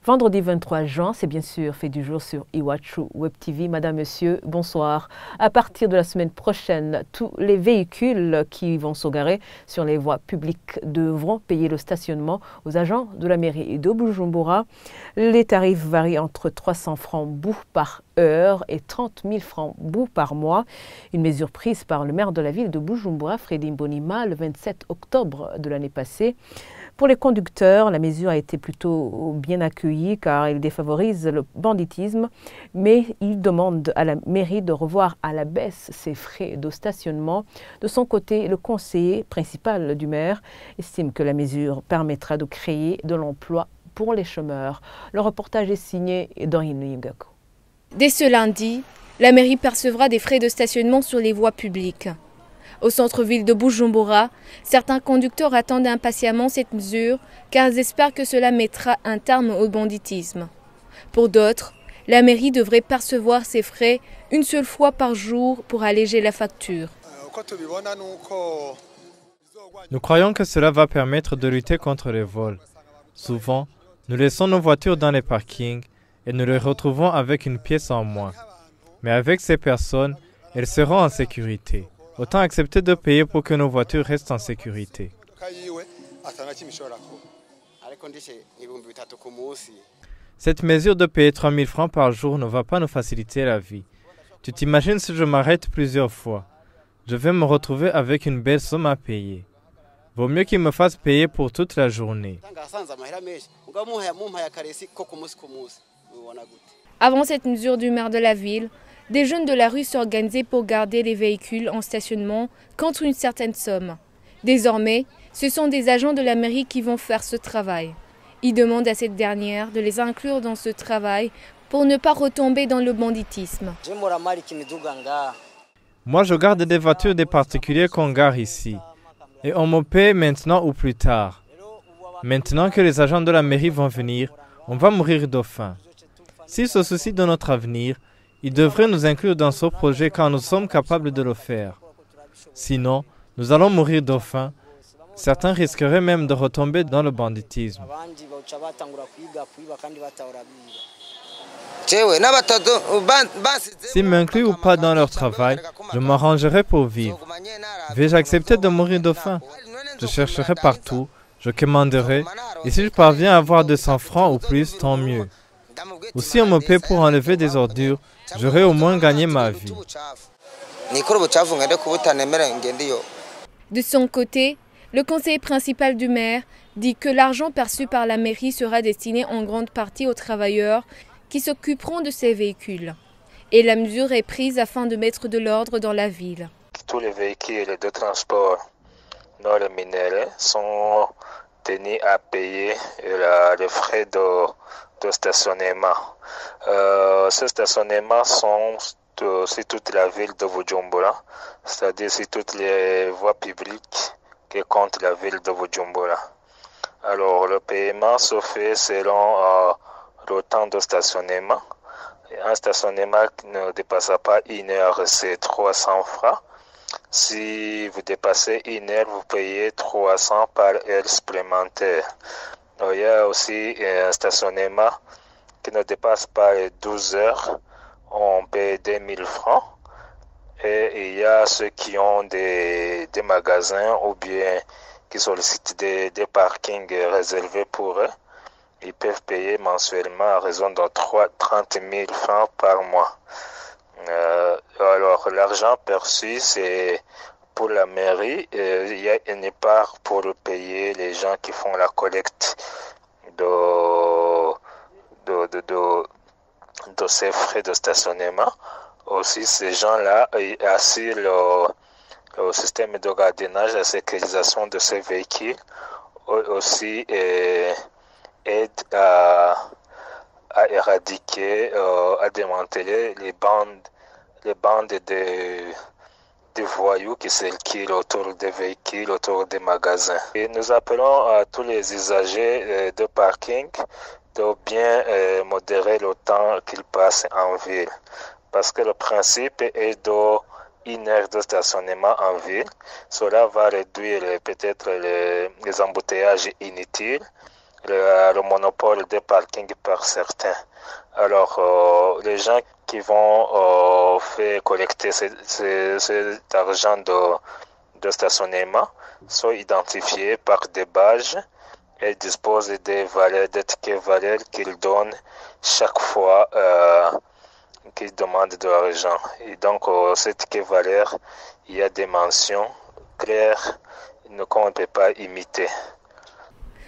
Vendredi 23 juin, c'est bien sûr fait du jour sur Iwachu Web TV. Madame, Monsieur, bonsoir. À partir de la semaine prochaine, tous les véhicules qui vont se garer sur les voies publiques devront payer le stationnement aux agents de la mairie de Bujumbura. Les tarifs varient entre 300 francs bout par heure et 30 000 francs bout par mois. Une mesure prise par le maire de la ville de Bujumbura, Freddy Mbonimpa, le 27 octobre de l'année passée. Pour les conducteurs, la mesure a été plutôt bien accueillie car elle défavorise le banditisme, mais il demande à la mairie de revoir à la baisse ses frais de stationnement. De son côté, le conseiller principal du maire estime que la mesure permettra de créer de l'emploi pour les chômeurs. Le reportage est signé Dorine Yingako. Dès ce lundi, la mairie percevra des frais de stationnement sur les voies publiques. Au centre-ville de Bujumbura, certains conducteurs attendent impatiemment cette mesure car ils espèrent que cela mettra un terme au banditisme. Pour d'autres, la mairie devrait percevoir ces frais une seule fois par jour pour alléger la facture. Nous croyons que cela va permettre de lutter contre les vols. Souvent, nous laissons nos voitures dans les parkings et nous les retrouvons avec une pièce en moins. Mais avec ces personnes, elles seront en sécurité. Autant accepter de payer pour que nos voitures restent en sécurité. Cette mesure de payer 3 000 francs par jour ne va pas nous faciliter la vie. Tu t'imagines si je m'arrête plusieurs fois. Je vais me retrouver avec une belle somme à payer. Vaut mieux qu'ils me fassent payer pour toute la journée. Avant cette mesure du maire de la ville, des jeunes de la rue s'organisaient pour garder les véhicules en stationnement contre une certaine somme. Désormais, ce sont des agents de la mairie qui vont faire ce travail. Ils demandent à cette dernière de les inclure dans ce travail pour ne pas retomber dans le banditisme. Moi, je garde des voitures des particuliers qu'on gare ici. Et on me paie maintenant ou plus tard. Maintenant que les agents de la mairie vont venir, on va mourir de faim. S'ils se soucient de notre avenir, ils devraient nous inclure dans ce projet quand nous sommes capables de le faire. Sinon, nous allons mourir de faim. Certains risqueraient même de retomber dans le banditisme. S'ils m'incluent ou pas dans leur travail, je m'arrangerai pour vivre. Vais-je accepter de mourir de faim? Je chercherai partout, je commanderai, et si je parviens à avoir 200 francs ou plus, tant mieux. Ou si on me paie pour enlever des ordures, j'aurai au moins gagné ma vie. De son côté, le conseiller principal du maire dit que l'argent perçu par la mairie sera destiné en grande partie aux travailleurs qui s'occuperont de ces véhicules. Et la mesure est prise afin de mettre de l'ordre dans la ville. Tous les véhicules de transport non rémunérés sont tenus à payer les frais de stationnement. Ces stationnements sont sur toute la ville de Bujumbura, c'est-à-dire sur toutes les voies publiques qui comptent la ville de Bujumbura. Alors, le paiement se fait selon le temps de stationnement. Un stationnement qui ne dépasse pas 1 heure, c'est 300 francs. Si vous dépassez 1 heure, vous payez 300 par heure supplémentaire. Il y a aussi un stationnement qui ne dépasse pas les 12 heures. On paye 2000 francs. Et il y a ceux qui ont des magasins ou bien qui sollicitent des parkings réservés pour eux. Ils peuvent payer mensuellement à raison de 30 000 francs par mois. Alors, l'argent perçu, c'est pour la mairie. Il y a une part pour payer les gens qui font la collecte de ces frais de stationnement. Aussi, ces gens-là assurent le système de gardiennage, la sécurisation de ces véhicules. Aussi, aide à éradiquer, à démanteler les bandes de voyous qui circulent autour des véhicules, autour des magasins. Et nous appelons à tous les usagers de parking de bien modérer le temps qu'ils passent en ville. Parce que le principe est de 1 heure de stationnement en ville. Cela va réduire peut-être les embouteillages inutiles. le monopole des parkings par certains. Alors, les gens qui vont faire collecter cet argent de stationnement sont identifiés par des badges et disposent des valeurs, des tickets valeurs qu'ils donnent chaque fois qu'ils demandent de l'argent. Et donc, ces tickets valeurs, il y a des mentions claires qu'on ne peut pas imiter.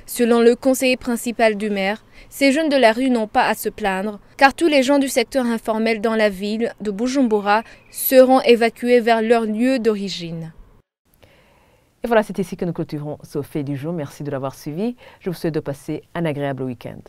Selon le conseiller principal du maire, ces jeunes de la rue n'ont pas à se plaindre, car tous les gens du secteur informel dans la ville de Bujumbura seront évacués vers leur lieu d'origine. Et voilà, c'est ici que nous clôturons ce fait du jour. Merci de l'avoir suivi. Je vous souhaite de passer un agréable week-end.